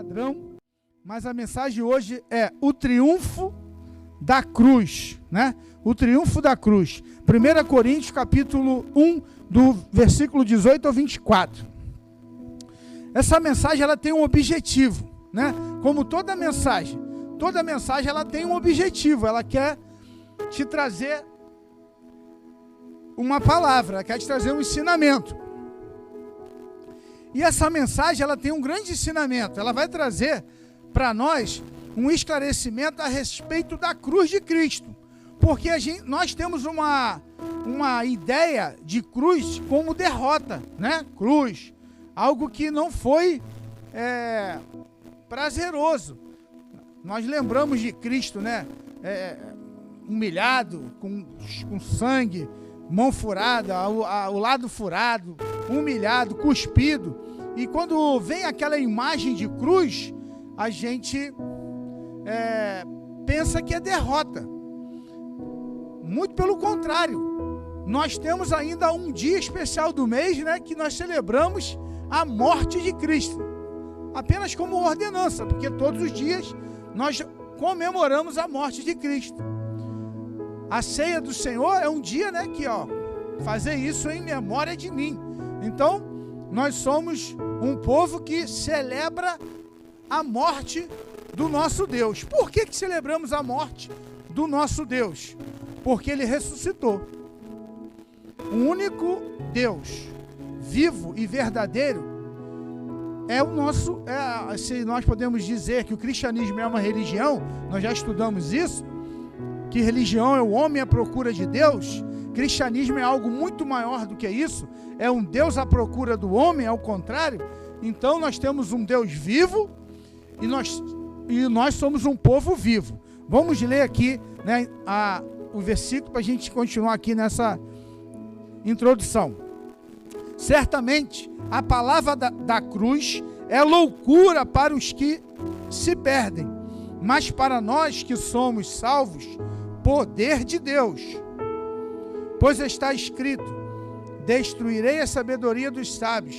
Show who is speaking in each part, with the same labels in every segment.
Speaker 1: padrão, mas a mensagem hoje é o triunfo da cruz, né? O triunfo da cruz. 1 Coríntios, capítulo 1, do versículo 18 ao 24. Essa mensagem, ela tem um objetivo, né? Como toda mensagem ela tem um objetivo, ela quer te trazer uma palavra, ela quer te trazer um ensinamento. E essa mensagem, ela tem um grande ensinamento, ela vai trazer para nós um esclarecimento a respeito da cruz de Cristo, porque nós temos uma ideia de cruz como derrota, né? Cruz, algo que não foi prazeroso. Nós lembramos de Cristo, né? Humilhado, com sangue, mão furada, o lado furado, humilhado, cuspido. E quando vem aquela imagem de cruz, a gente pensa que é derrota. Muito pelo contrário. Nós temos ainda um dia especial do mês, né, que nós celebramos a morte de Cristo. Apenas como ordenança, porque todos os dias nós comemoramos a morte de Cristo. A ceia do Senhor é um dia, né, que fazer isso em memória de mim. Então, nós somos um povo que celebra a morte do nosso Deus. Por que celebramos a morte do nosso Deus? Porque Ele ressuscitou. O único Deus vivo e verdadeiro é o nosso... se nós podemos dizer que o cristianismo é uma religião, nós já estudamos isso, que religião é o homem à procura de Deus. Cristianismo é algo muito maior do que isso, é um Deus à procura do homem, ao contrário. Então nós temos um Deus vivo e nós somos um povo vivo. Vamos ler aqui, né, o versículo para a gente continuar aqui nessa introdução. Certamente a palavra da cruz é loucura para os que se perdem, mas para nós que somos salvos, poder de Deus. Pois está escrito: destruirei a sabedoria dos sábios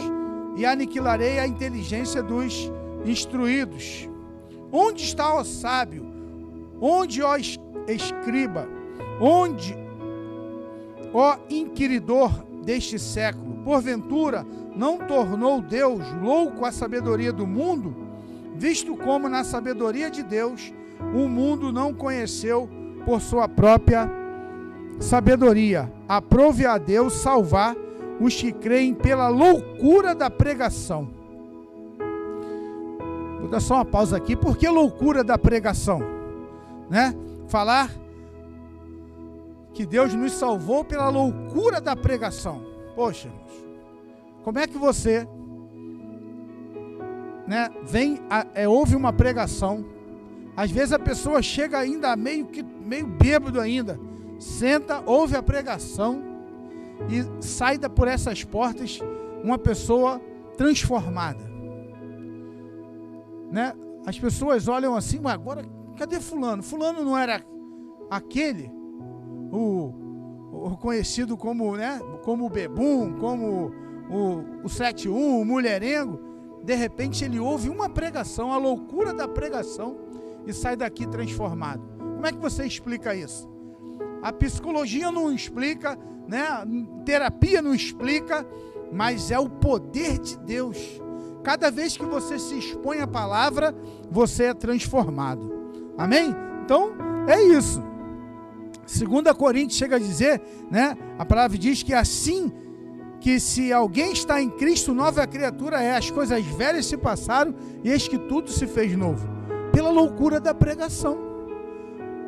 Speaker 1: e aniquilarei a inteligência dos instruídos. Onde está, ó sábio? Onde, ó escriba? Onde, ó inquiridor deste século? Porventura não tornou Deus louco a sabedoria do mundo? Visto como na sabedoria de Deus o mundo não conheceu por sua própria sabedoria. Aprove a Deus salvar os que creem pela loucura da pregação. Vou dar só uma pausa aqui. Por que loucura da pregação? Né? Falar que Deus nos salvou pela loucura da pregação. Poxa, como é que você, né, ouve uma pregação, às vezes a pessoa chega ainda meio bêbado ainda, senta, ouve a pregação e sai por essas portas uma pessoa transformada, né? As pessoas olham assim, mas agora cadê fulano? Fulano não era aquele, o conhecido como, né, como o bebum, como o 71, o mulherengo. De repente ele ouve uma pregação, a loucura da pregação, e sai daqui transformado. Como é que você explica isso? A psicologia não explica, né? Terapia não explica, mas é o poder de Deus. Cada vez que você se expõe à palavra, você é transformado. Amém? Então, é isso. 2 Coríntios chega a dizer, né? A palavra diz que assim, que se alguém está em Cristo, nova criatura é. As coisas velhas se passaram e eis que tudo se fez novo. Pela loucura da pregação.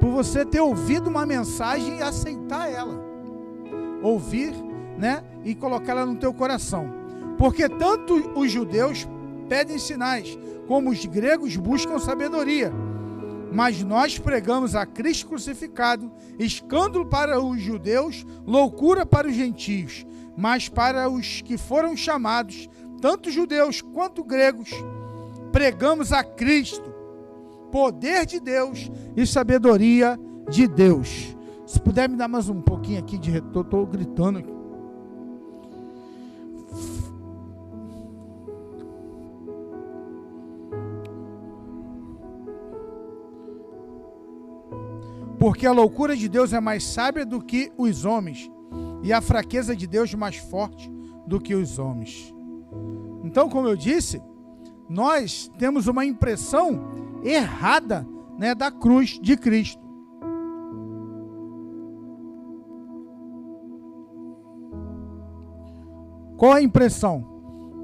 Speaker 1: Por você ter ouvido uma mensagem e aceitar ela. Ouvir, né? E colocá-la no teu coração. Porque tanto os judeus pedem sinais, como os gregos buscam sabedoria. Mas nós pregamos a Cristo crucificado, escândalo para os judeus, loucura para os gentios. Mas para os que foram chamados, tanto judeus quanto gregos, pregamos a Cristo, poder de Deus e sabedoria de Deus. Se puder me dar mais um pouquinho aqui de retorno, estou gritando aqui. Porque a loucura de Deus é mais sábia do que os homens, e a fraqueza de Deus mais forte do que os homens. Então, como eu disse, nós temos uma impressão errada, né, da cruz de Cristo. Qual a impressão?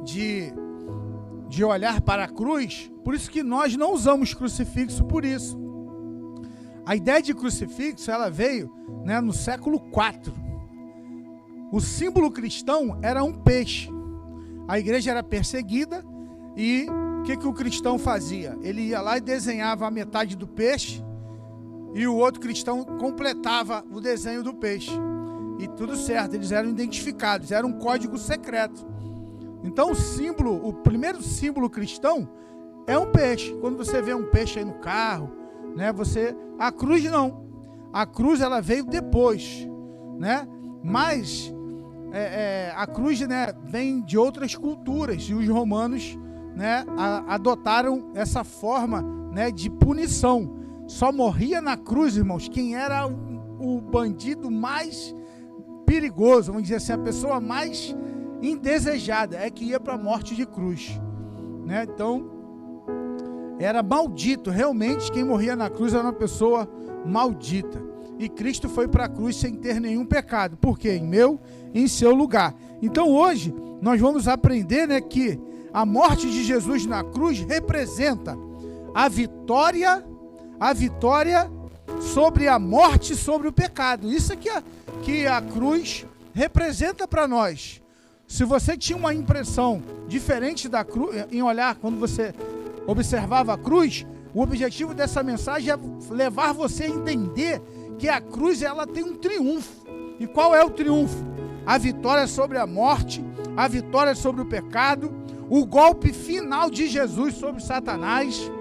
Speaker 1: De olhar para a cruz. Por isso que nós não usamos crucifixo por isso. A ideia de crucifixo, ela veio, né, no século IV. O símbolo cristão era um peixe. A igreja era perseguida e o que o cristão fazia? Ele ia lá e desenhava a metade do peixe e o outro cristão completava o desenho do peixe. E tudo certo, eles eram identificados, era um código secreto. Então o primeiro símbolo cristão é um peixe. Quando você vê um peixe aí no carro, né, a cruz não. A cruz ela veio depois, né? Mas a cruz, né, vem de outras culturas e os romanos, né, adotaram essa forma, né, de punição. Só morria na cruz, irmãos, quem era o bandido mais perigoso, vamos dizer assim, a pessoa mais indesejada é que ia para a morte de cruz, né? Então era maldito, realmente quem morria na cruz era uma pessoa maldita. E Cristo foi para a cruz sem ter nenhum pecado. Por quê? Em meu e em seu lugar. Então hoje nós vamos aprender, né, que a morte de Jesus na cruz representa a vitória sobre a morte, sobre o pecado. Isso é que a cruz representa para nós. Se você tinha uma impressão diferente da cruz, em olhar quando você observava a cruz, o objetivo dessa mensagem é levar você a entender que a cruz ela tem um triunfo. E qual é o triunfo? A vitória sobre a morte, a vitória sobre o pecado, o golpe final de Jesus sobre Satanás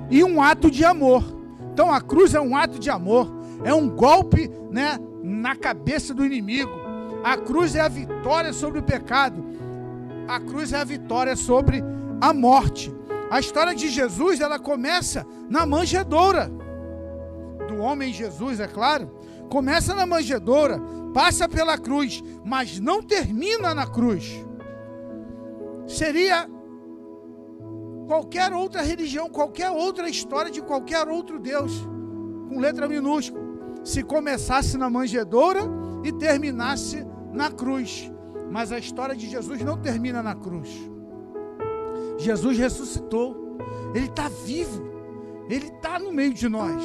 Speaker 1: e um ato de amor. Então a cruz é um ato de amor, é um golpe, né, na cabeça do inimigo. A cruz é a vitória sobre o pecado, a cruz é a vitória sobre a morte. A história de Jesus, ela começa na manjedoura do homem Jesus, é claro. Começa na manjedoura, passa pela cruz, mas não termina na cruz. Seria qualquer outra religião, qualquer outra história de qualquer outro Deus, com letra minúscula, se começasse na manjedoura e terminasse na cruz. Mas a história de Jesus não termina na cruz. Jesus ressuscitou, Ele está vivo, Ele está no meio de nós.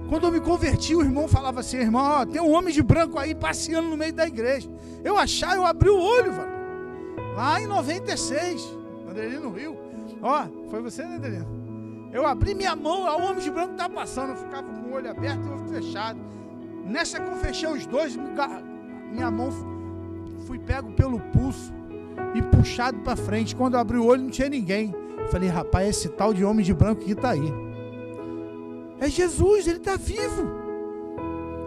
Speaker 1: Quando eu me converti, o irmão falava assim: irmão, ó, tem um homem de branco aí passeando no meio da igreja. Eu abri o olho, velho. Lá em 96, Andrelino Rio. Ó, foi você, né, Andrelino? Eu abri minha mão, o homem de branco está passando. Eu ficava com o olho aberto e o olho fechado. Nessa que eu fechei os dois, minha mão, fui pego pelo pulso e puxado para frente. Quando eu abri o olho, não tinha ninguém. Falei: rapaz, esse tal de homem de branco que está aí é Jesus, Ele está vivo.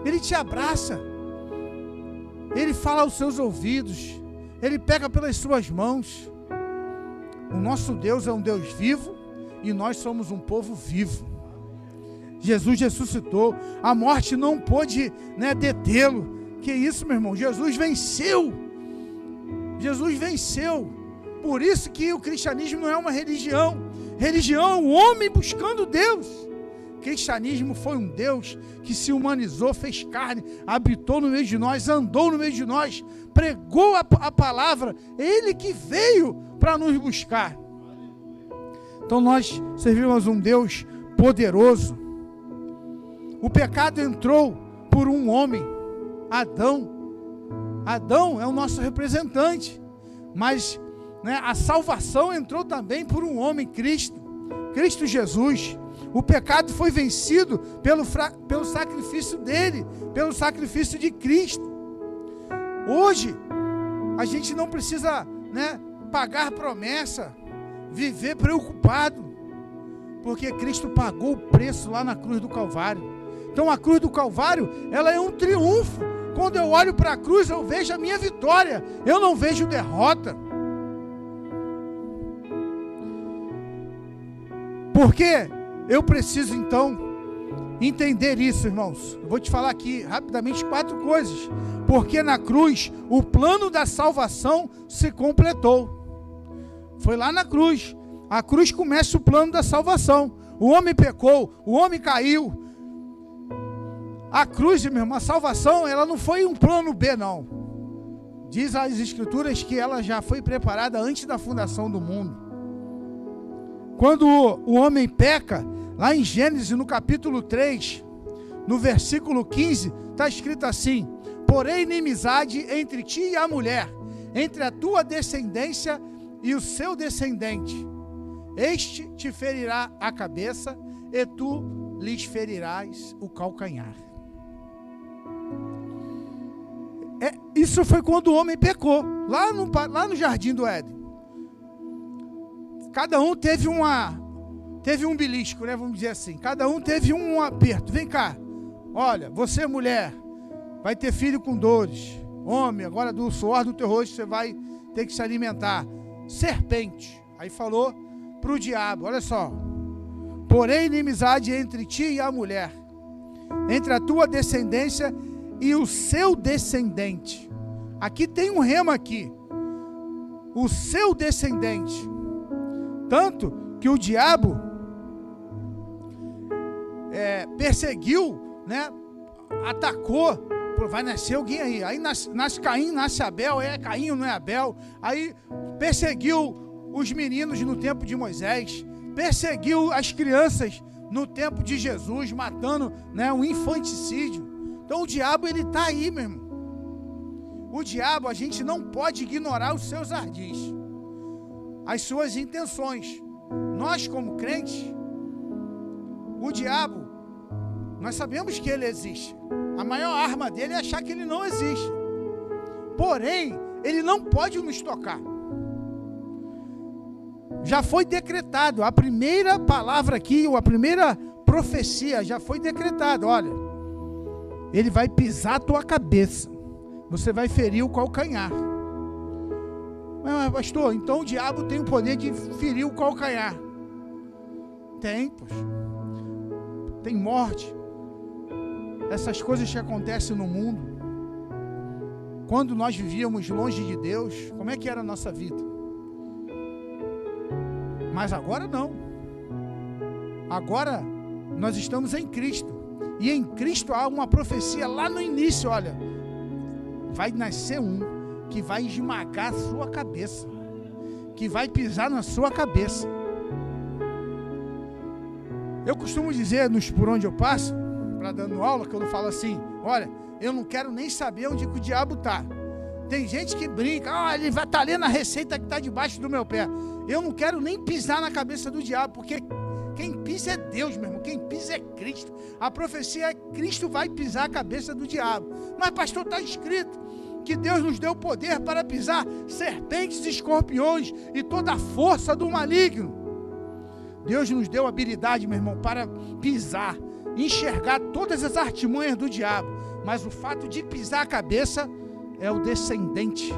Speaker 1: Ele te abraça, Ele fala aos seus ouvidos, Ele pega pelas suas mãos. O nosso Deus é um Deus vivo e nós somos um povo vivo. Jesus ressuscitou, a morte não pôde, né, detê-lo. Que isso, meu irmão? Jesus venceu. Jesus venceu. Por isso que o cristianismo não é uma religião. Religião é um homem buscando Deus. Cristianismo foi um Deus que se humanizou, fez carne, habitou no meio de nós, andou no meio de nós, pregou a palavra. Ele que veio para nos buscar. Então nós servimos um Deus poderoso. O pecado entrou por um homem, Adão. Adão é o nosso representante, mas, né, a salvação entrou também por um homem, Cristo Jesus. O pecado foi vencido pelo sacrifício dele, pelo sacrifício de Cristo. Hoje, a gente não precisa, né, pagar promessa, viver preocupado, porque Cristo pagou o preço lá na cruz do Calvário. Então a cruz do Calvário, ela é um triunfo. Quando eu olho para a cruz, eu vejo a minha vitória, eu não vejo derrota. Porque eu preciso então entender isso, irmãos. Eu vou te falar aqui rapidamente 4 coisas. Porque na cruz o plano da salvação se completou. Foi lá na cruz. A cruz começa o plano da salvação. O homem pecou, o homem caiu. A cruz, meu irmão, a salvação, ela não foi um plano B, não. Diz as Escrituras que ela já foi preparada antes da fundação do mundo. Quando o homem peca, lá em Gênesis, no capítulo 3, no versículo 15, está escrito assim: porém, inimizade entre ti e a mulher, entre a tua descendência e o seu descendente. Este te ferirá a cabeça, e tu lhes ferirás o calcanhar. Isso foi quando o homem pecou, lá no jardim do Éden. Cada um teve um belisco, né? Vamos dizer assim. Cada um teve um aperto. Vem cá, olha, você mulher, vai ter filho com dores. Homem, agora do suor do teu rosto você vai ter que se alimentar. Serpente. Aí falou para o diabo, olha só. Porém, inimizade entre ti e a mulher, entre a tua descendência e o seu descendente. Aqui tem um rema aqui. O seu descendente. Tanto que o diabo perseguiu, né? Atacou. Vai nascer alguém aí. Aí nasce Caim, nasce Abel. É Caim, não é Abel. Aí perseguiu os meninos no tempo de Moisés. Perseguiu as crianças no tempo de Jesus, matando, né, um infanticídio. Então o diabo, ele está aí, meu irmão. O diabo, a gente não pode ignorar os seus ardis, as suas intenções. Nós, como crentes, o diabo, nós sabemos que ele existe. A maior arma dele é achar que ele não existe. Porém, ele não pode nos tocar. Já foi decretado, a primeira palavra aqui, a primeira profecia já foi decretada. Olha, ele vai pisar a tua cabeça, você vai ferir o calcanhar. Mas pastor, então o diabo tem o poder de ferir o calcanhar? Tem, poxa. Tem morte. Essas coisas que acontecem no mundo. Quando nós vivíamos longe de Deus, como é que era a nossa vida? Mas agora não. Agora nós estamos em Cristo. E em Cristo há uma profecia lá no início, olha. Vai nascer um que vai esmagar a sua cabeça. Que vai pisar na sua cabeça. Eu costumo dizer, por onde eu passo, para dando aula, que eu não falo assim, olha, eu não quero nem saber onde que o diabo está. Tem gente que brinca, ele vai estar lendo a receita que está debaixo do meu pé. Eu não quero nem pisar na cabeça do diabo, porque quem pisa é Deus, meu irmão, quem pisa é Cristo. A profecia é Cristo vai pisar a cabeça do diabo. Mas pastor, está escrito que Deus nos deu poder para pisar serpentes e escorpiões e toda a força do maligno. Deus nos deu habilidade, meu irmão, para pisar, enxergar todas as artimanhas do diabo. Mas o fato de pisar a cabeça é o descendente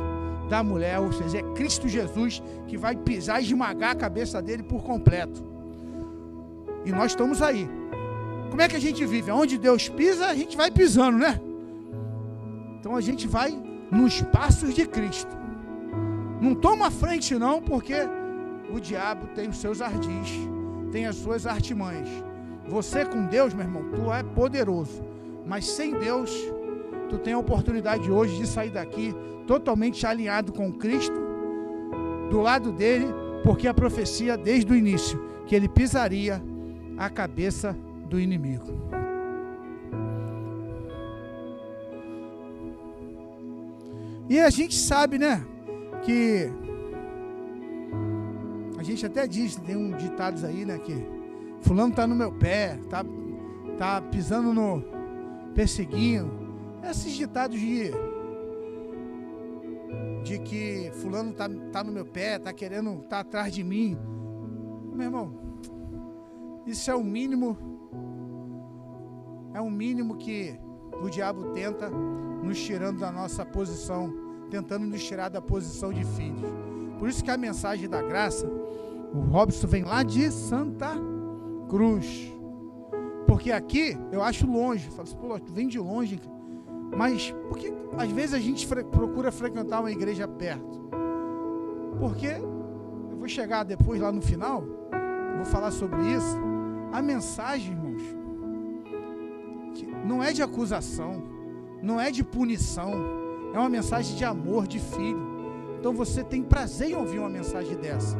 Speaker 1: da mulher, ou seja, é Cristo Jesus que vai pisar e esmagar a cabeça dele por completo. E nós estamos aí. Como é que a gente vive? Onde Deus pisa, a gente vai pisando, né? Então a gente vai nos passos de Cristo. Não toma frente não, porque o diabo tem os seus ardis, tem as suas artimanhas. Você com Deus, meu irmão, tu é poderoso. Mas sem Deus, tu tem a oportunidade hoje de sair daqui totalmente alinhado com Cristo, do lado dele, porque a profecia desde o início, que ele pisaria a cabeça do inimigo. E a gente sabe, né, que a gente até diz, tem um ditados aí, né, que fulano tá no meu pé, tá pisando no, perseguindo. Esses ditados de que fulano tá no meu pé, tá querendo, tá atrás de mim. Meu irmão, isso é o mínimo que o diabo tenta, nos tirando da nossa posição, tentando nos tirar da posição de filhos. Por isso que a mensagem da graça, o Robson vem lá de Santa Cruz. Porque aqui eu acho longe. Eu falo assim, pô, tu vem de longe. Mas por que às vezes a gente procura frequentar uma igreja perto? Porque eu vou chegar depois lá no final, vou falar sobre isso. A mensagem, irmãos, não é de acusação, não é de punição, é uma mensagem de amor, de filho. Então você tem prazer em ouvir uma mensagem dessa.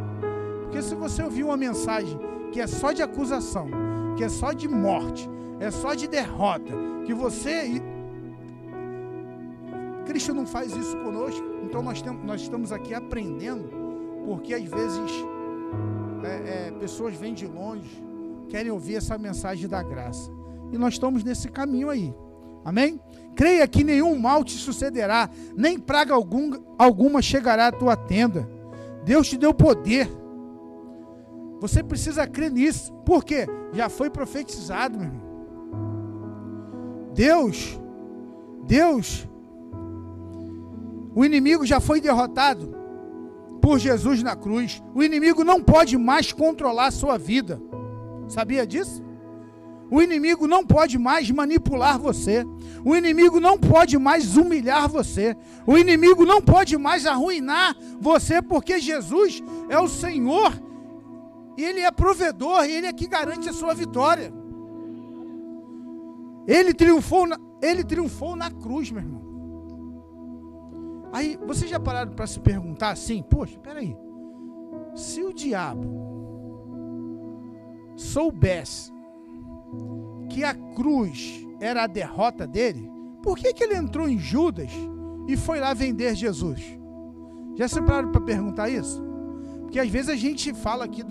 Speaker 1: Porque se você ouvir uma mensagem que é só de acusação, que é só de morte, é só de derrota, que você... Cristo não faz isso conosco. Então nós estamos aqui aprendendo, porque às vezes pessoas vêm de longe, querem ouvir essa mensagem da graça. E nós estamos nesse caminho aí. Amém? Creia que nenhum mal te sucederá, nem praga alguma chegará à tua tenda. Deus te deu poder. Você precisa crer nisso. Por quê? Já foi profetizado, meu irmão. Deus, o inimigo já foi derrotado por Jesus na cruz. O inimigo não pode mais controlar a sua vida. Sabia disso? O inimigo não pode mais manipular você. O inimigo não pode mais humilhar você. O inimigo não pode mais arruinar você, porque Jesus é o Senhor, e Ele é provedor, e Ele é que garante a sua vitória. Ele triunfou na cruz, meu irmão. Aí, vocês já pararam para se perguntar assim, poxa, peraí, se o diabo soubesse que a cruz era a derrota dele, por que ele entrou em Judas e foi lá vender Jesus? Já se pararam para perguntar isso? Porque às vezes a gente fala aqui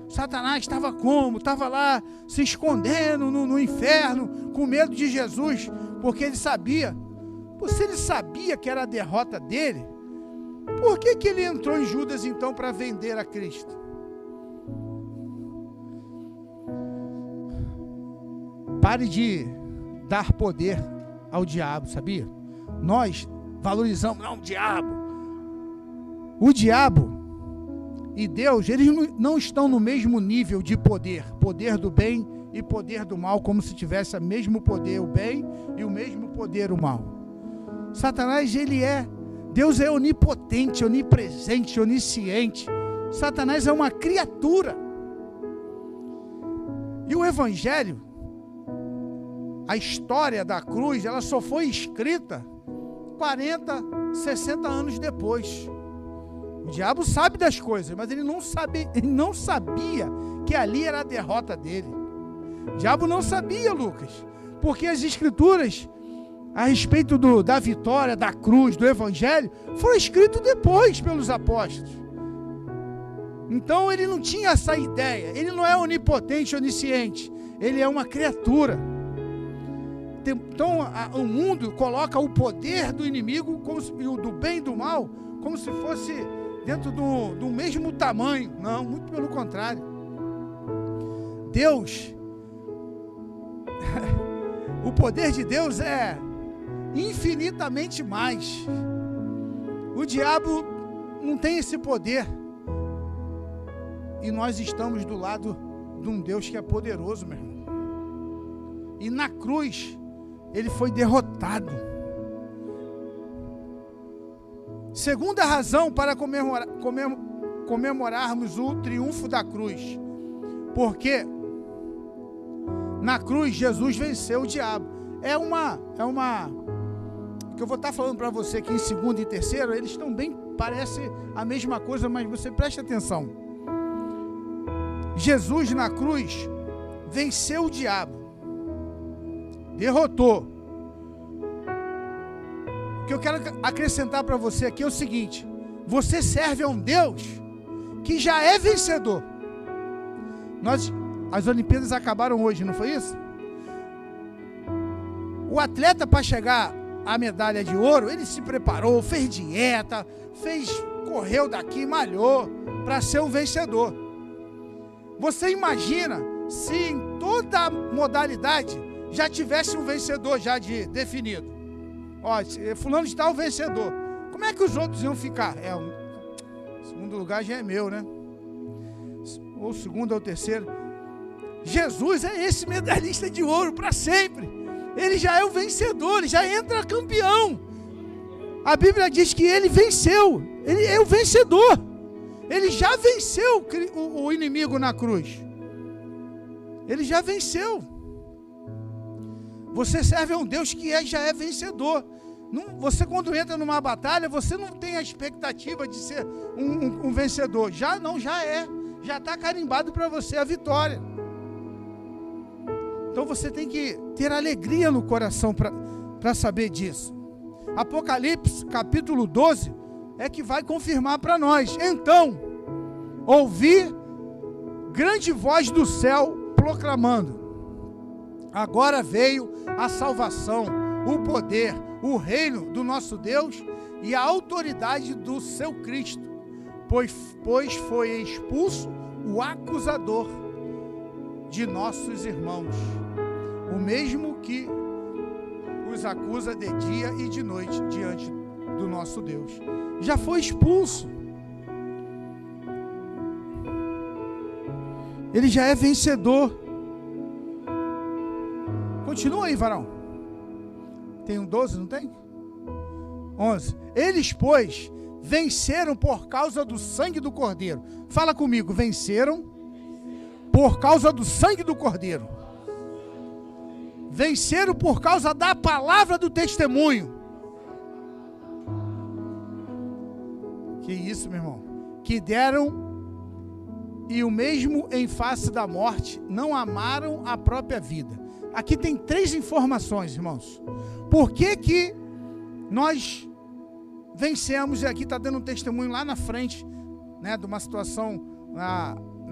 Speaker 1: Satanás estava como? Estava lá se escondendo no inferno, com medo de Jesus, porque ele sabia. Se ele sabia que era a derrota dele, por que ele entrou em Judas então para vender a Cristo? Pare de dar poder ao diabo, sabia? Nós valorizamos, não, o diabo e Deus, eles não estão no mesmo nível de poder do bem e poder do mal, como se tivesse o mesmo poder o bem e o mesmo poder o mal. Satanás, Deus é onipotente, onipresente, onisciente. Satanás é uma criatura. E o Evangelho, a história da cruz, ela só foi escrita 40, 60 anos depois. O diabo sabe das coisas, mas ele não sabia que ali era a derrota dele. O diabo não sabia, Lucas, porque as escrituras a respeito da vitória, da cruz, do Evangelho, foram escritas depois pelos apóstolos. Então ele não tinha essa ideia. Ele não é onipotente, onisciente. Ele é uma criatura. Então o mundo coloca o poder do inimigo, do bem e do mal, como se fosse dentro do mesmo tamanho. Não, muito pelo contrário. Deus, o poder de Deus é infinitamente mais. O diabo não tem esse poder. E nós estamos do lado de um Deus que é poderoso, meu irmão. E na cruz, ele foi derrotado. Segunda razão para comemorarmos o triunfo da cruz. Porque na cruz, Jesus venceu o diabo. Que eu vou estar falando para você aqui em 2º e 3º, eles também parecem a mesma coisa, mas você preste atenção. Jesus na cruz venceu o diabo, derrotou. O que eu quero acrescentar para você aqui é o seguinte: você serve a um Deus que já é vencedor. As Olimpíadas acabaram hoje, não foi isso? O atleta, para chegar à medalha de ouro, ele se preparou, fez dieta, correu daqui, malhou para ser um vencedor. Você imagina se em toda a modalidade já tivesse um vencedor já definido? Ó, fulano de tal vencedor. Como é que os outros iam ficar? O segundo lugar já é meu, né? Ou o segundo ou o terceiro. Jesus é esse medalhista de ouro para sempre. Ele já é o vencedor, ele já entra campeão. A Bíblia diz que ele venceu, ele é o vencedor. Ele já venceu o inimigo na cruz. Ele já venceu. Você serve a um Deus que já é vencedor. Você, quando entra numa batalha, você não tem a expectativa de ser um vencedor. Já é. Já está carimbado para você a vitória. Então você tem que ter alegria no coração para saber disso. Apocalipse, capítulo 12, é que vai confirmar para nós. Então, ouvi grande voz do céu proclamando: agora veio a salvação, o poder, o reino do nosso Deus e a autoridade do seu Cristo, pois foi expulso o acusador de nossos irmãos, o mesmo que os acusa de dia e de noite diante do nosso Deus. Já foi expulso. Ele já é vencedor. Continua aí, varão. Tem um 12, não tem? 11. Eles, pois, venceram por causa do sangue do Cordeiro. Fala comigo, venceram por causa do sangue do Cordeiro. Venceram por causa da palavra do testemunho. Que isso, meu irmão? Que deram, e o mesmo em face da morte, não amaram a própria vida. Aqui tem 3 informações, irmãos. Por que nós vencemos? E aqui está dando um testemunho lá na frente, né, de uma situação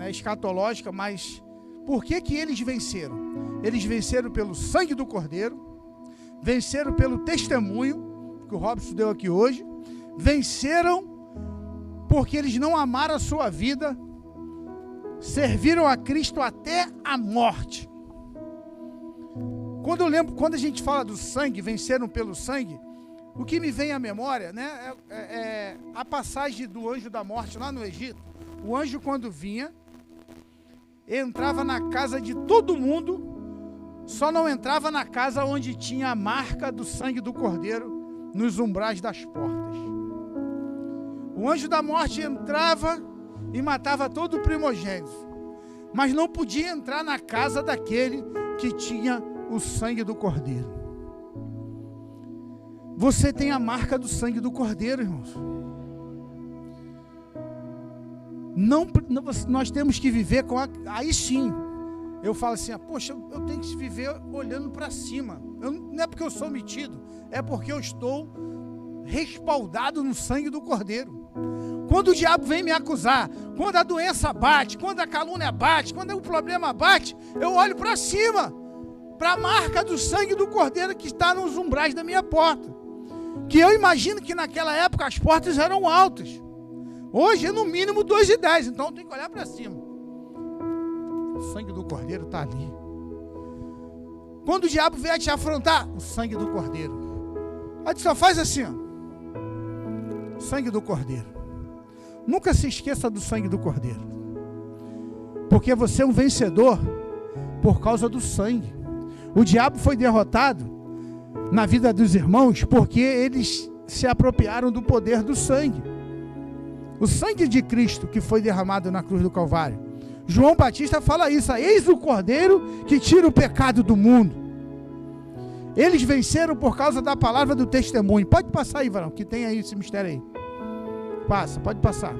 Speaker 1: escatológica, mas por que eles venceram? Eles venceram pelo sangue do Cordeiro, venceram pelo testemunho, que o Robson deu aqui hoje, venceram porque eles não amaram a sua vida, serviram a Cristo até a morte. Quando a gente fala do sangue, venceram pelo sangue, o que me vem à memória, né, é a passagem do anjo da morte lá no Egito. O anjo, quando vinha, entrava na casa de todo mundo, só não entrava na casa onde tinha a marca do sangue do Cordeiro nos umbrais das portas. O anjo da morte entrava e matava todo o primogênito, mas não podia entrar na casa daquele que tinha o sangue do Cordeiro. Você tem a marca do sangue do Cordeiro, irmãos. Nós temos que viver com aí sim. Eu falo assim, poxa, eu tenho que viver olhando para cima. Não é porque eu sou metido, é porque eu estou respaldado no sangue do Cordeiro. Quando o diabo vem me acusar, quando a doença bate, quando a calúnia bate, quando o problema bate, eu olho para cima, para a marca do sangue do Cordeiro que está nos umbrais da minha porta. Que eu imagino que naquela época as portas eram altas. Hoje é no mínimo 2,10, então eu tenho que olhar para cima. O sangue do Cordeiro está ali. Quando o diabo vier te afrontar, o sangue do Cordeiro. Aí tu só faz assim, ó. Sangue do Cordeiro. Nunca se esqueça do sangue do Cordeiro. Porque você é um vencedor por causa do sangue. O diabo foi derrotado na vida dos irmãos porque eles se apropriaram do poder do sangue. O sangue de Cristo que foi derramado na cruz do Calvário. João Batista fala isso: eis o Cordeiro que tira o pecado do mundo. Eles venceram por causa da palavra do testemunho. Pode passar aí, varão, que tem aí esse mistério aí. Passa, pode passar.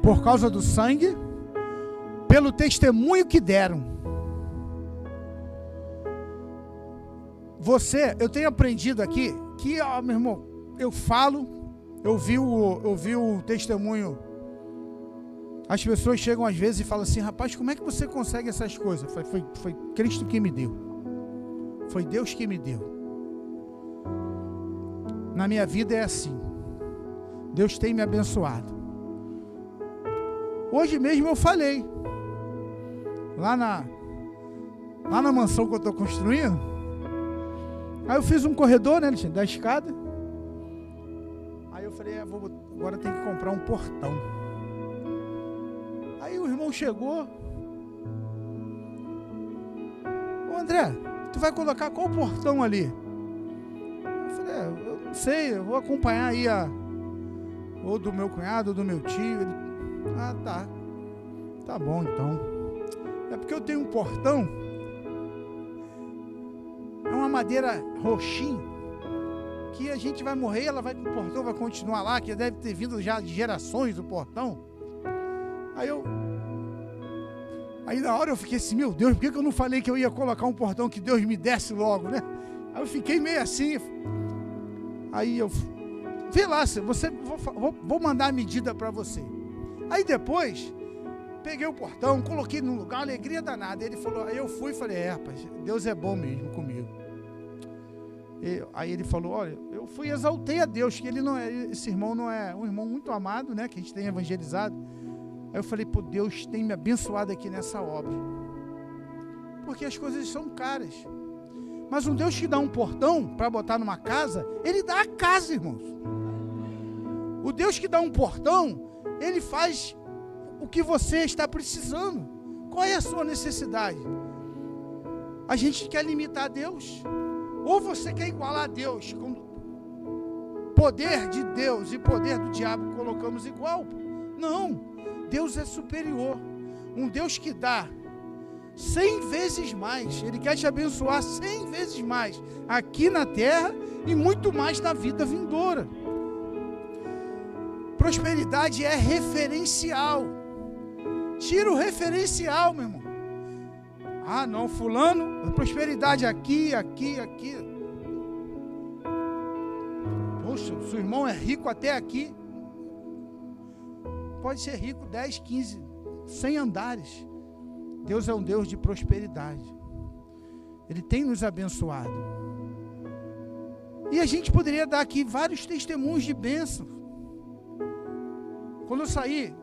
Speaker 1: Por causa do sangue, pelo testemunho que deram. Eu tenho aprendido aqui que, meu irmão, eu vi o testemunho. As pessoas chegam às vezes e falam assim: rapaz, como é que você consegue essas coisas? Foi Cristo que me deu. Foi Deus que me deu. Na minha vida é assim. Deus tem me abençoado. Hoje mesmo eu falei. Lá na mansão que eu estou construindo. Aí eu fiz um corredor, né, da escada. Aí eu falei, agora tem que comprar um portão. Aí o irmão irmão chegou. Ô André, tu vai colocar qual portão ali? Eu falei, eu não sei, eu vou acompanhar aí ou do meu cunhado, ou do meu tio. Ele, tá bom então. É porque eu tenho um portão, é uma madeira roxinha, que a gente vai morrer, ela vai, o portão vai continuar lá, que deve ter vindo já de gerações do portão. Aí na hora eu fiquei assim, meu Deus, por que eu não falei que eu ia colocar um portão que Deus me desse logo, né? Aí eu fiquei meio assim. Aí eu, vê lá, vou mandar a medida para você. Aí depois, peguei o portão, coloquei no lugar, uma alegria danada. Ele falou, aí eu fui e falei, rapaz, Deus é bom mesmo comigo. Aí ele falou, olha, eu fui e exaltei a Deus, que esse irmão não é um irmão muito amado, né, que a gente tem evangelizado. Aí eu falei, pô, Deus tem me abençoado aqui nessa obra. Porque as coisas são caras. Mas um Deus que dá um portão para botar numa casa, Ele dá a casa, irmãos. O Deus que dá um portão, Ele faz o que você está precisando. Qual é a sua necessidade? A gente quer limitar Deus. Ou você quer igualar a Deus, com poder de Deus e poder do diabo colocamos igual. Não. Deus é superior, um Deus que dá 100 vezes mais, Ele quer te abençoar 100 vezes mais, aqui na terra e muito mais na vida vindoura. Prosperidade é referencial, tira o referencial, meu irmão. Ah não, fulano, prosperidade aqui. Poxa, seu irmão é rico até aqui. Pode ser rico 10, 15, 100 andares. Deus é um Deus de prosperidade. Ele tem nos abençoado. E a gente poderia dar aqui vários testemunhos de bênção. Quando eu saí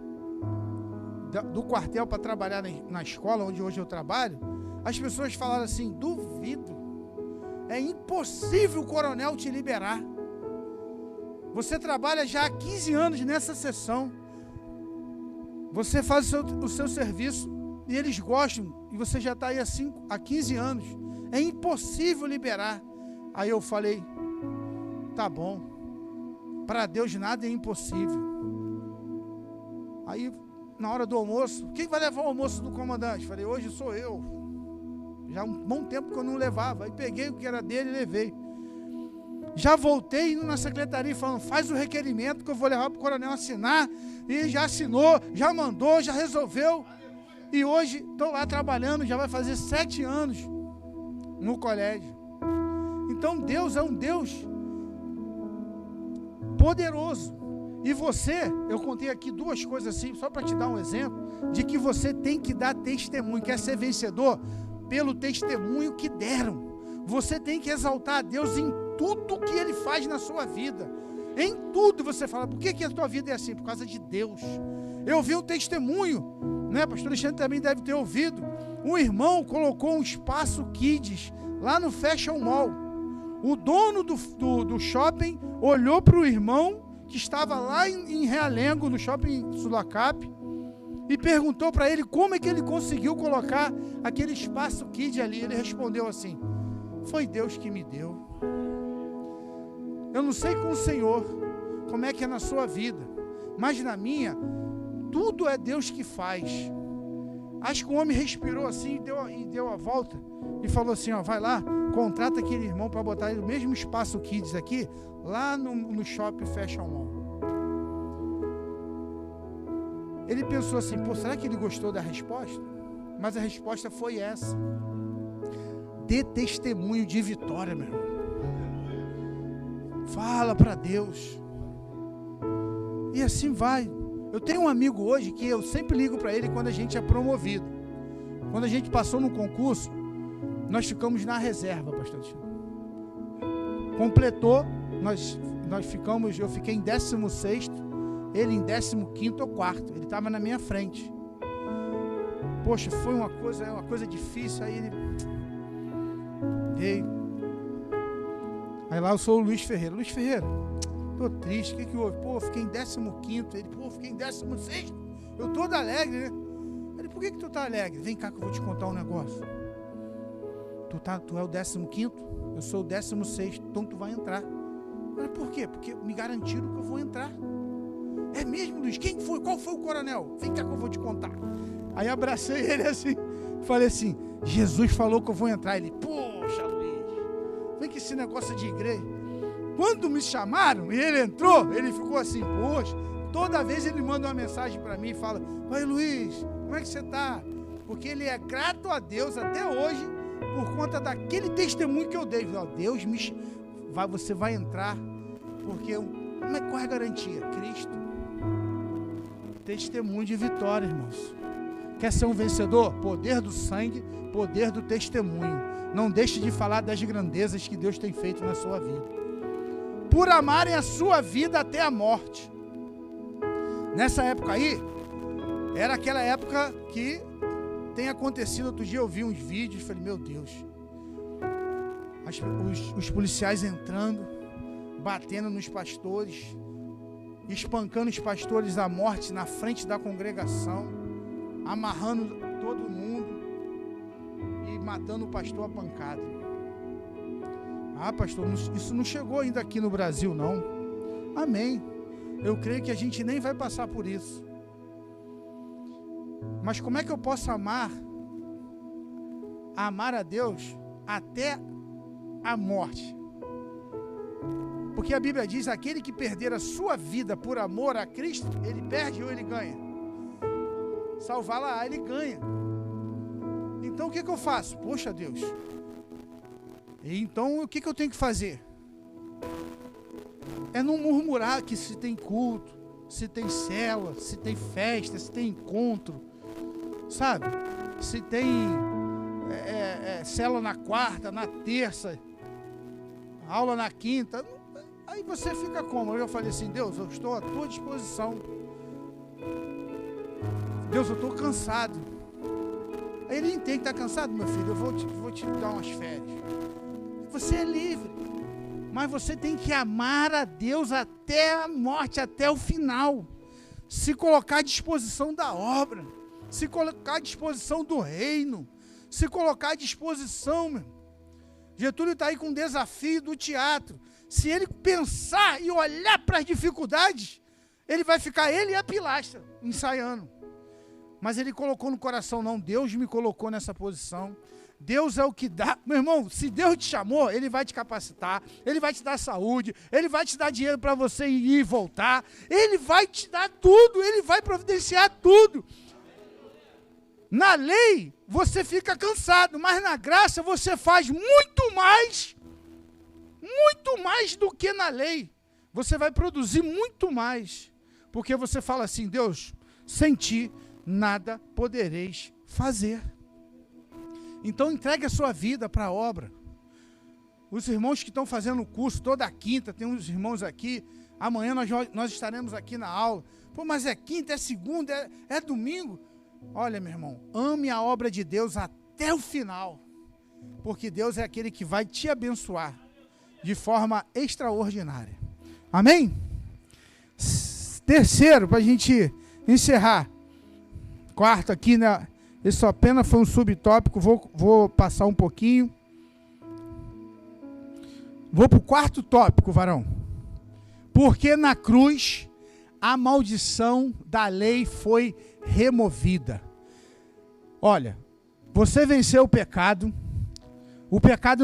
Speaker 1: do quartel para trabalhar na escola onde hoje eu trabalho, as pessoas falaram assim, duvido, é impossível o coronel te liberar. Você trabalha já há 15 anos nessa seção. Você faz o seu serviço e eles gostam, e você já está aí há 15 anos. É impossível liberar. Aí eu falei, tá bom, para Deus nada é impossível. Aí, na hora do almoço, quem vai levar o almoço do comandante? Falei, hoje sou eu. Já há um bom tempo que eu não levava. Aí peguei o que era dele e levei. Já voltei indo na secretaria falando, faz o requerimento que eu vou levar para o coronel assinar. E já assinou, já mandou, já resolveu. E hoje estou lá trabalhando, já vai fazer 7 anos no colégio. Então Deus é um Deus poderoso. E você, eu contei aqui 2 coisas assim, só para te dar um exemplo, de que você tem que dar testemunho, quer ser vencedor pelo testemunho que deram. Você tem que exaltar a Deus em tudo que Ele faz na sua vida. Em tudo você fala, por que a tua vida é assim? Por causa de Deus. Eu ouvi um testemunho, né? Pastor Alexandre também deve ter ouvido. Um irmão colocou um espaço kids lá no Fashion Mall. O dono do shopping olhou para o irmão que estava lá em Realengo, no shopping Sulacap, e perguntou para ele como é que ele conseguiu colocar aquele espaço kids ali. Ele respondeu assim, foi Deus que me deu. Eu não sei com o Senhor como é que é na sua vida, mas na minha, tudo é Deus que faz. Acho que o homem respirou assim e deu a volta e falou assim, ó, vai lá, contrata aquele irmão para botar ele no mesmo espaço kids aqui, lá no shopping Fashion Mall. Ele pensou assim, pô, será que ele gostou da resposta? Mas a resposta foi essa. Dê testemunho de vitória, meu irmão. Fala para Deus. E assim vai. Eu tenho um amigo hoje que eu sempre ligo para ele quando a gente é promovido. Quando a gente passou no concurso, nós ficamos na reserva, pastor Chico. Completou, nós ficamos, eu fiquei em 16º, ele em 15º ou 4º. Ele estava na minha frente. Poxa, foi uma coisa difícil. Aí ele veio. Aí lá eu sou o Luiz Ferreira. Luiz Ferreira, tô triste, o que houve? Pô, eu fiquei em 15º. Ele, pô, eu fiquei em 16º. Eu todo alegre, né? por que tu tá alegre? Vem cá que eu vou te contar um negócio. Tu é o 15º, eu sou o 16º, então tu vai entrar. Mas por quê? Porque me garantiram que eu vou entrar. É mesmo, Luiz? Quem foi? Qual foi o coronel? Vem cá que eu vou te contar. Aí abracei ele assim, falei assim, Jesus falou que eu vou entrar. Ele, poxa, Luiz, vem que esse negócio de igreja. Quando me chamaram e ele entrou, ele ficou assim, poxa, toda vez ele manda uma mensagem para mim e fala, oi Luiz, como é que você está? Porque ele é grato a Deus até hoje, por conta daquele testemunho que eu dei. Deus você vai entrar, porque qual é a garantia? Cristo. Testemunho de vitória, irmãos. Quer ser um vencedor? Poder do sangue, poder do testemunho. Não deixe de falar das grandezas que Deus tem feito na sua vida. Por amarem a sua vida até a morte. Nessa época aí, era aquela época que tem acontecido. Outro dia eu vi uns vídeos e falei, meu Deus, os policiais entrando, batendo nos pastores, espancando os pastores à morte na frente da congregação, amarrando todo mundo e matando o pastor a pancada. Ah, pastor, isso não chegou ainda aqui no Brasil, não. Amém. Eu creio que a gente nem vai passar por isso. Mas como é que eu posso amar a Deus até a morte? Porque a Bíblia diz, aquele que perder a sua vida por amor a Cristo, ele perde ou ele ganha? Salvá-la, ele ganha. Então o que eu faço? Poxa Deus, então o que eu tenho que fazer? É não murmurar que se tem culto, se tem célula, se tem festa, se tem encontro, sabe? Se tem célula na quarta, na terça, aula na quinta, aí você fica como? Eu falei assim, Deus, eu estou à tua disposição. Deus, eu estou cansado. Aí ele entende que está cansado, meu filho, eu vou te dar umas férias. Você é livre, mas você tem que amar a Deus até a morte, até o final. Se colocar à disposição da obra, se colocar à disposição do reino, se colocar à disposição, meu. Getúlio está aí com um desafio do teatro. Se ele pensar e olhar para as dificuldades, ele vai ficar ele e a pilastra ensaiando. Mas ele colocou no coração, não, Deus me colocou nessa posição. Deus é o que dá. Meu irmão, se Deus te chamou, Ele vai te capacitar, Ele vai te dar saúde, Ele vai te dar dinheiro para você ir e voltar, Ele vai te dar tudo, Ele vai providenciar tudo. Na lei, você fica cansado, mas na graça você faz muito mais do que na lei. Você vai produzir muito mais, porque você fala assim, Deus, sem ti nada podereis fazer. Então entregue a sua vida para a obra. Os irmãos que estão fazendo o curso toda quinta, tem uns irmãos aqui, amanhã nós estaremos aqui na aula. Pô, mas é quinta, é segunda, é domingo. Olha, meu irmão, ame a obra de Deus até o final, porque Deus é aquele que vai te abençoar de forma extraordinária. Amém? Terceiro, para a gente encerrar. Quarto aqui, né? Isso apenas foi um subtópico, vou passar um pouquinho. Vou para o quarto tópico, varão. Porque na cruz a maldição da lei foi removida. Olha, você venceu o pecado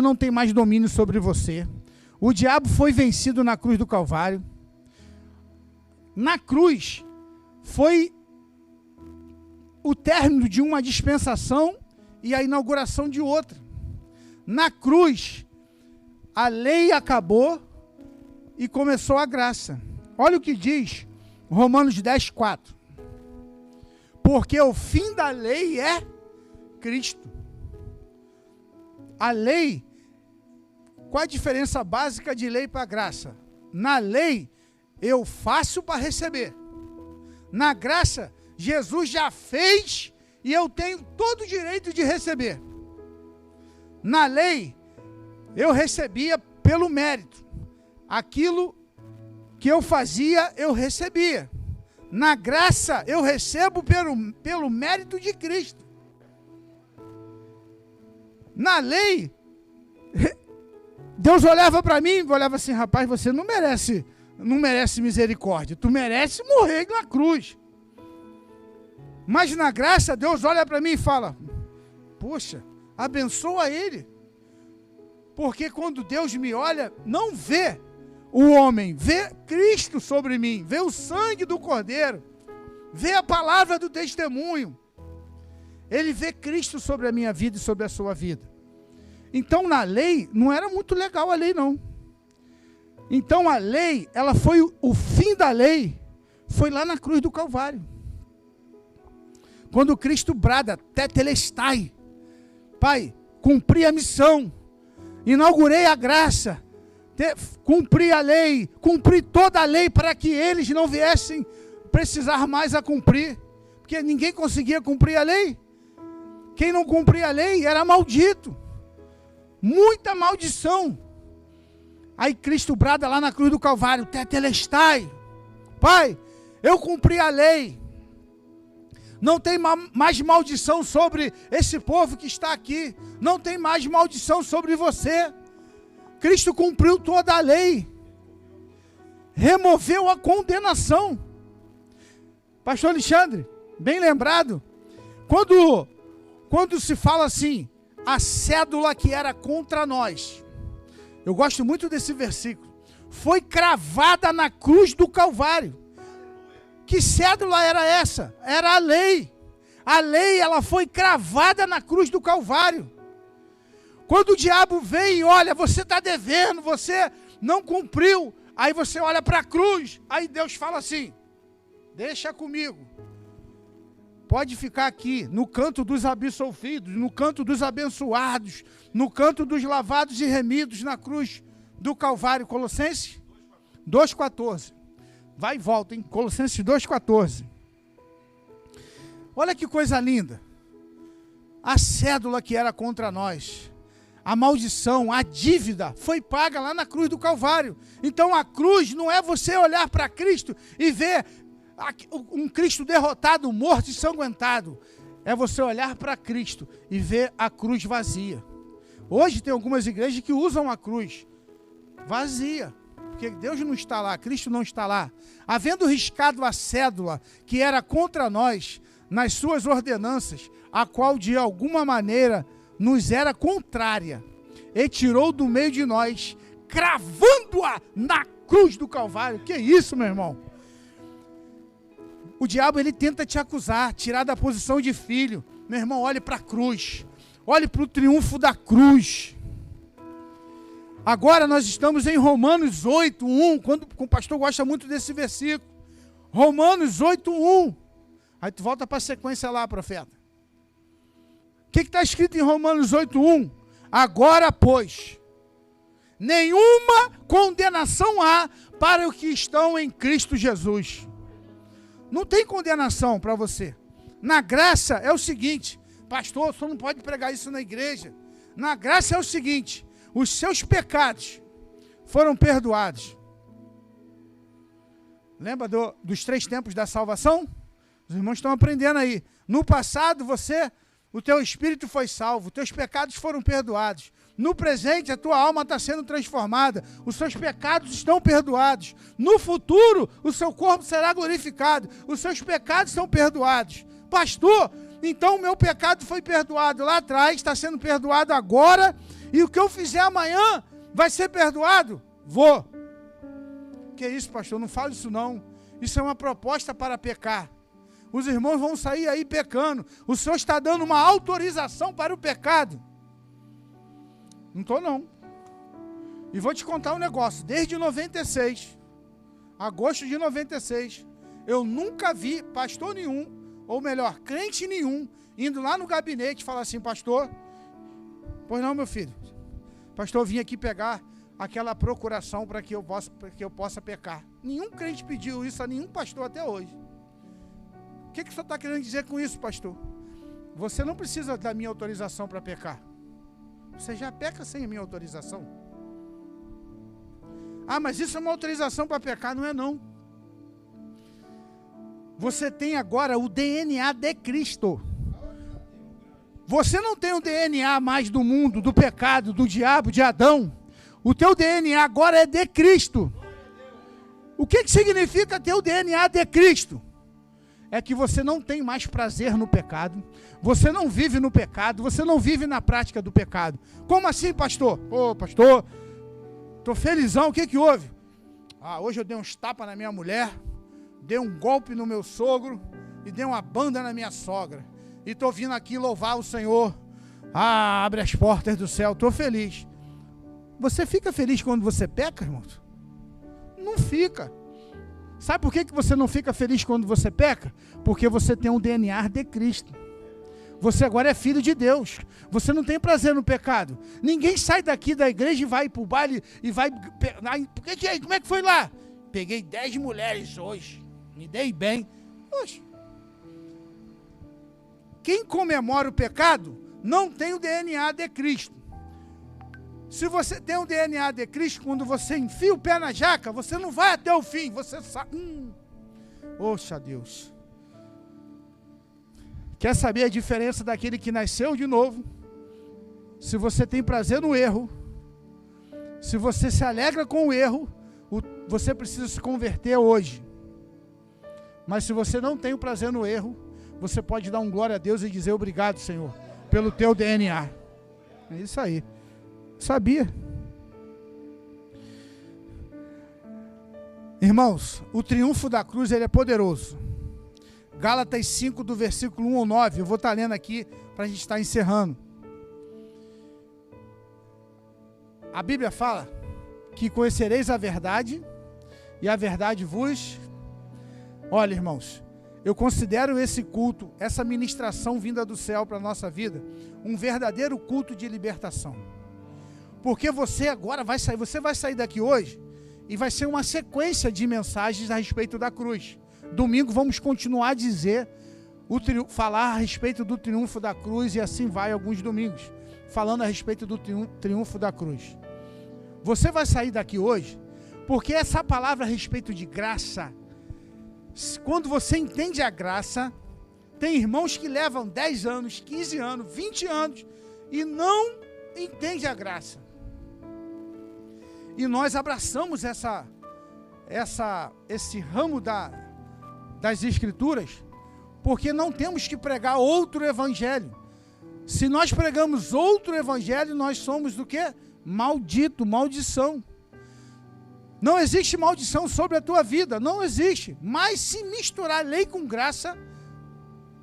Speaker 1: não tem mais domínio sobre você. O diabo foi vencido na cruz do Calvário. Na cruz foi o término de uma dispensação e a inauguração de outra. Na cruz, a lei acabou e começou a graça. Olha o que diz Romanos 10, 4. Porque o fim da lei é Cristo. A lei, qual a diferença básica de lei para graça? Na lei, eu faço para receber. Na graça, Jesus já fez e eu tenho todo o direito de receber. Na lei, eu recebia pelo mérito. Aquilo que eu fazia, eu recebia. Na graça eu recebo pelo mérito de Cristo. Na lei, Deus olhava para mim e olhava assim, rapaz, você não merece misericórdia, tu merece morrer na cruz. Mas na graça, Deus olha para mim e fala, poxa, abençoa ele. Porque quando Deus me olha, não vê o homem, vê Cristo sobre mim, vê o sangue do Cordeiro, vê a palavra do testemunho. Ele vê Cristo sobre a minha vida e sobre a sua vida. Então na lei, não era muito legal a lei não. Então a lei, ela foi, o fim da lei, foi lá na cruz do Calvário. Quando Cristo brada, tetelestai, Pai, cumpri a missão, inaugurei a graça, cumpri a lei, cumpri toda a lei para que eles não viessem precisar mais a cumprir, porque ninguém conseguia cumprir a lei. Quem não cumpria a lei era maldito, muita maldição. Aí Cristo brada lá na cruz do Calvário, tetelestai, Pai, eu cumpri a lei, não tem mais maldição sobre esse povo que está aqui, não tem mais maldição sobre você. Cristo cumpriu toda a lei, removeu a condenação. Pastor Alexandre, bem lembrado, quando se fala assim, a cédula que era contra nós, eu gosto muito desse versículo, foi cravada na cruz do Calvário. Que cédula era essa? Era a lei. A lei, ela foi cravada na cruz do Calvário. Quando o diabo vem e olha, você está devendo, você não cumpriu, aí você olha para a cruz, aí Deus fala assim, deixa comigo. Pode ficar aqui, no canto dos absolvidos, no canto dos abençoados, no canto dos lavados e remidos na cruz do Calvário. Colossenses 2,14. Vai e volta, hein? Colossenses 2,14. Olha que coisa linda. A cédula que era contra nós, a maldição, a dívida, foi paga lá na cruz do Calvário. Então a cruz não é você olhar para Cristo e ver um Cristo derrotado, morto e ensanguentado. É você olhar para Cristo e ver a cruz vazia. Hoje tem algumas igrejas que usam a cruz vazia, porque Deus não está lá, Cristo não está lá. Havendo riscado a cédula que era contra nós, nas suas ordenanças, a qual de alguma maneira nos era contrária, e tirou do meio de nós, cravando-a na cruz do Calvário. Que isso, meu irmão? O diabo, ele tenta te acusar, tirar da posição de filho. Meu irmão, olhe para a cruz, olhe para o triunfo da cruz. Agora nós estamos em Romanos 8:1, quando o pastor gosta muito desse versículo. Romanos 8:1. Aí tu volta para a sequência lá, profeta. O que está escrito em Romanos 8:1? Agora, pois, nenhuma condenação há para os que estão em Cristo Jesus. Não tem condenação para você. Na graça é o seguinte, pastor, você não pode pregar isso na igreja. Na graça é o seguinte, os seus pecados foram perdoados. Lembra dos 3 tempos da salvação? Os irmãos estão aprendendo aí. No passado, o teu espírito foi salvo, os teus pecados foram perdoados. No presente, a tua alma está sendo transformada, os seus pecados estão perdoados. No futuro, o seu corpo será glorificado, os seus pecados são perdoados. Pastor, então o meu pecado foi perdoado lá atrás, está sendo perdoado agora, e o que eu fizer amanhã vai ser perdoado? Vou. Que isso, pastor? Não fala isso não. Isso é uma proposta para pecar. Os irmãos vão sair aí pecando. O Senhor está dando uma autorização para o pecado. Não estou não. E vou te contar um negócio. Desde 96, agosto de 96, eu nunca vi pastor nenhum, ou melhor, crente nenhum, indo lá no gabinete e falar assim, pastor, pois não, meu filho, pastor, eu vim aqui pegar aquela procuração para que eu possa pecar. Nenhum crente pediu isso a nenhum pastor até hoje. O que o senhor está querendo dizer com isso, pastor? Você não precisa da minha autorização para pecar. Você já peca sem a minha autorização. Ah, mas isso é uma autorização para pecar? Não é não. Você tem agora o DNA de Cristo. Você não tem o DNA mais do mundo, do pecado, do diabo, de Adão. O teu DNA agora é de Cristo. O que significa ter o DNA de Cristo? É que você não tem mais prazer no pecado, você não vive no pecado, você não vive na prática do pecado. Como assim, pastor? Pastor, tô felizão, o que houve? Hoje eu dei uns tapas na minha mulher, dei um golpe no meu sogro e dei uma banda na minha sogra. E tô vindo aqui louvar o Senhor. Abre as portas do céu, tô feliz. Você fica feliz quando você peca, irmãos? Não fica. Sabe por que você não fica feliz quando você peca? Porque você tem um DNA de Cristo. Você agora é filho de Deus. Você não tem prazer no pecado. Ninguém sai daqui da igreja e vai para o baile e vai... Como é que foi lá? Peguei 10 mulheres hoje. Me dei bem. Poxa. Quem comemora o pecado não tem o DNA de Cristo. Se você tem o DNA de Cristo, quando você enfia o pé na jaca, você não vai até o fim. Você sabe... Oxa, Deus. Quer saber a diferença daquele que nasceu de novo? Se você tem prazer no erro, se você se alegra com o erro, você precisa se converter hoje. Mas se você não tem o prazer no erro, você pode dar um glória a Deus e dizer obrigado, Senhor, pelo teu DNA. É isso aí. Sabia? Irmãos, o triunfo da cruz, ele é poderoso. Gálatas 5, do versículo 1 ao 9, eu vou estar lendo aqui para a gente estar encerrando. A Bíblia fala que conhecereis a verdade e a verdade vos... Olha, irmãos, eu considero esse culto, essa ministração vinda do céu para a nossa vida, um verdadeiro culto de libertação. Porque você agora vai sair daqui hoje e vai ser uma sequência de mensagens a respeito da cruz. Domingo vamos continuar a dizer, falar a respeito do triunfo da cruz, e assim vai alguns domingos, falando a respeito do triunfo da cruz. Você vai sair daqui hoje, porque essa palavra a respeito de graça, quando você entende a graça, tem irmãos que levam 10 anos, 15 anos, 20 anos, e não entendem a graça. E nós abraçamos esse ramo das Escrituras, porque não temos que pregar outro evangelho. Se nós pregamos outro evangelho, nós somos do quê? Maldito, maldição. Não existe maldição sobre a tua vida, não existe. Mas se misturar lei com graça,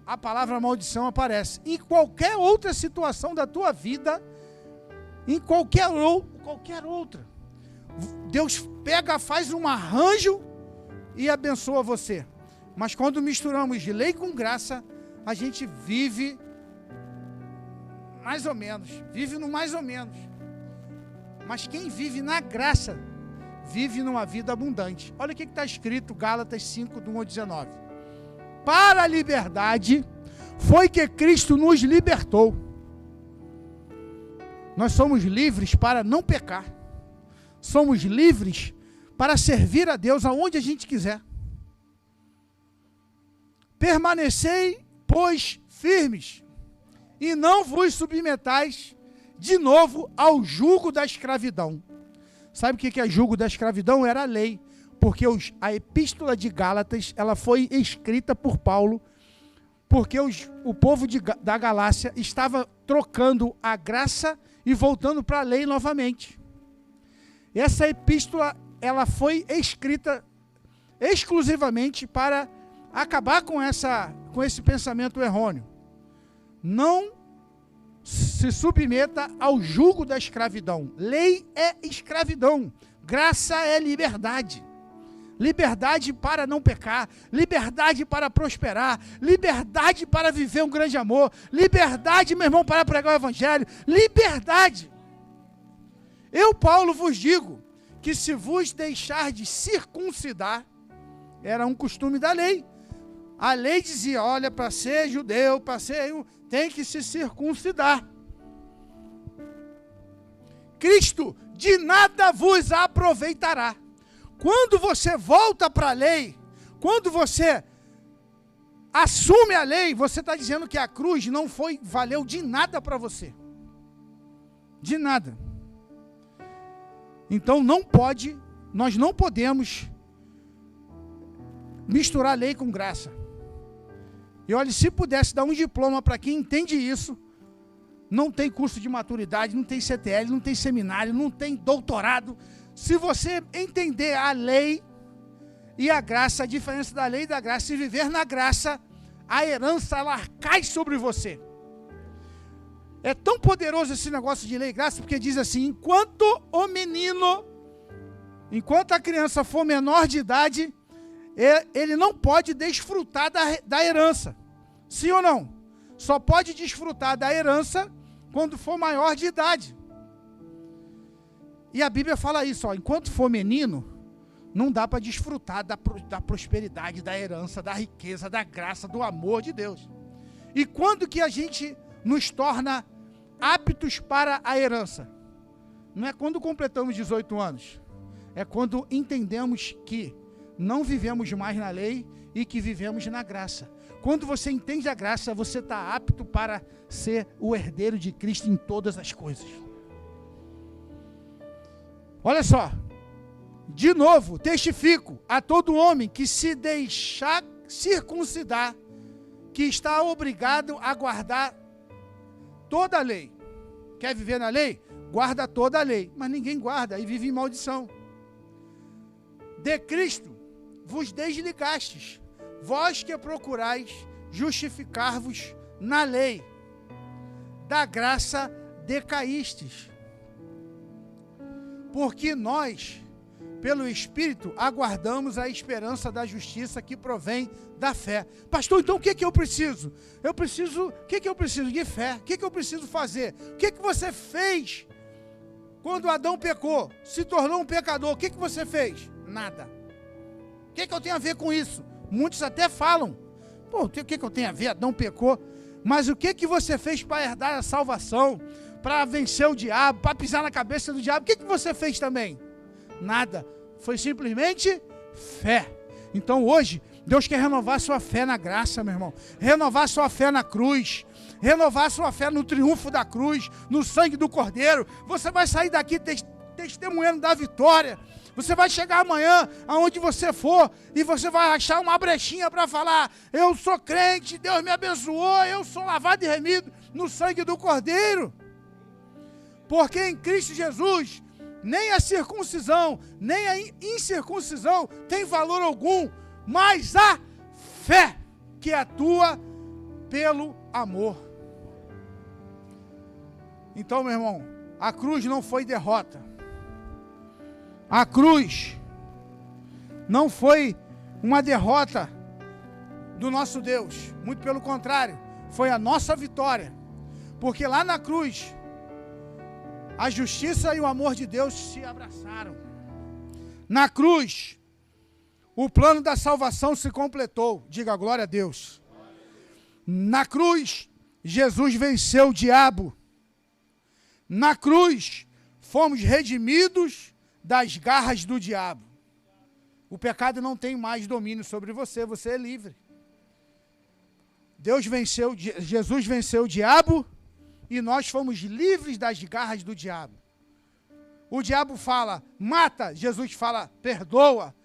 Speaker 1: a palavra maldição aparece. Em qualquer outra situação da tua vida, em qualquer outra, Deus pega, faz um arranjo e abençoa você. Mas quando misturamos de lei com graça, a gente vive mais ou menos, vive no mais ou menos. Mas quem vive na graça, vive numa vida abundante. Olha o que está escrito, Gálatas 5, do 1 ao 19. Para a liberdade foi que Cristo nos libertou. Nós somos livres para não pecar. Somos livres para servir a Deus aonde a gente quiser. Permanecei, pois, firmes, e não vos submetais de novo ao jugo da escravidão. Sabe o que é jugo da escravidão? Era a lei, porque a epístola de Gálatas, ela foi escrita por Paulo, porque o povo da Galácia estava trocando a graça e voltando para a lei novamente. Essa epístola, ela foi escrita exclusivamente para acabar com esse pensamento errôneo. Não se submeta ao jugo da escravidão. Lei é escravidão, graça é liberdade. Liberdade para não pecar, liberdade para prosperar, liberdade para viver um grande amor, liberdade, meu irmão, para pregar o evangelho, liberdade. Eu, Paulo, vos digo que se vos deixar de circuncidar, era um costume da lei. A lei dizia, olha, para ser judeu, tem que se circuncidar. Cristo de nada vos aproveitará. Quando você volta para a lei, quando você assume a lei, você está dizendo que a cruz não valeu de nada para você. De nada. Então nós não podemos misturar lei com graça. E olha, se pudesse dar um diploma para quem entende isso, não tem curso de maturidade, não tem CTL, não tem seminário, não tem doutorado. Se você entender a lei e a graça, a diferença da lei e da graça, e viver na graça, a herança, ela cai sobre você. É tão poderoso esse negócio de lei e graça, porque diz assim, enquanto a criança for menor de idade, ele não pode desfrutar da herança. Sim ou não? Só pode desfrutar da herança quando for maior de idade. E a Bíblia fala isso, enquanto for menino, não dá para desfrutar da prosperidade, da herança, da riqueza, da graça, do amor de Deus. E quando que a gente nos torna aptos para a herança? Não é quando completamos 18 anos. É quando entendemos que não vivemos mais na lei e que vivemos na graça. Quando você entende a graça, você está apto para ser o herdeiro de Cristo em todas as coisas. Olha só. De novo, testifico a todo homem que se deixar circuncidar, que está obrigado a guardar toda a lei. Quer viver na lei? Guarda toda a lei. Mas ninguém guarda e vive em maldição. De Cristo vos desligastes, vós que procurais justificar-vos na lei, da graça decaístes. Porque nós, pelo Espírito, aguardamos a esperança da justiça que provém da fé. Pastor, então o que eu preciso? O que eu preciso? De fé. O que eu preciso fazer? O que você fez quando Adão pecou? Se tornou um pecador. O que você fez? Nada. O que eu tenho a ver com isso? Muitos até falam. Pô, o que eu tenho a ver? Adão pecou. Mas o que você fez para herdar a salvação? Para vencer o diabo? Para pisar na cabeça do diabo? O que você fez também? Nada. Foi simplesmente fé. Então hoje, Deus quer renovar sua fé na graça, meu irmão. Renovar sua fé na cruz. Renovar sua fé no triunfo da cruz, no sangue do Cordeiro. Você vai sair daqui testemunhando da vitória. Você vai chegar amanhã, aonde você for, e você vai achar uma brechinha para falar: eu sou crente, Deus me abençoou, eu sou lavado e remido no sangue do Cordeiro. Porque em Cristo Jesus, nem a circuncisão, nem a incircuncisão tem valor algum, mas a fé que atua pelo amor. Então, meu irmão, a cruz não foi derrota. A cruz não foi uma derrota do nosso Deus. Muito pelo contrário, foi a nossa vitória. Porque lá na cruz, a justiça e o amor de Deus se abraçaram. Na cruz, o plano da salvação se completou. Diga glória a Deus. Na cruz, Jesus venceu o diabo. Na cruz, fomos redimidos das garras do diabo. O pecado não tem mais domínio sobre você, você é livre. Jesus venceu o diabo e nós fomos livres das garras do diabo. O diabo fala, mata, Jesus fala, perdoa.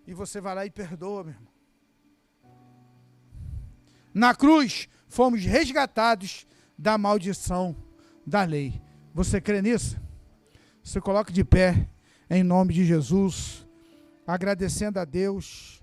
Speaker 1: E você vai lá e perdoa, meu irmão. Na cruz, fomos resgatados da maldição da lei. Você crê nisso? Se coloque de pé, em nome de Jesus, agradecendo a Deus.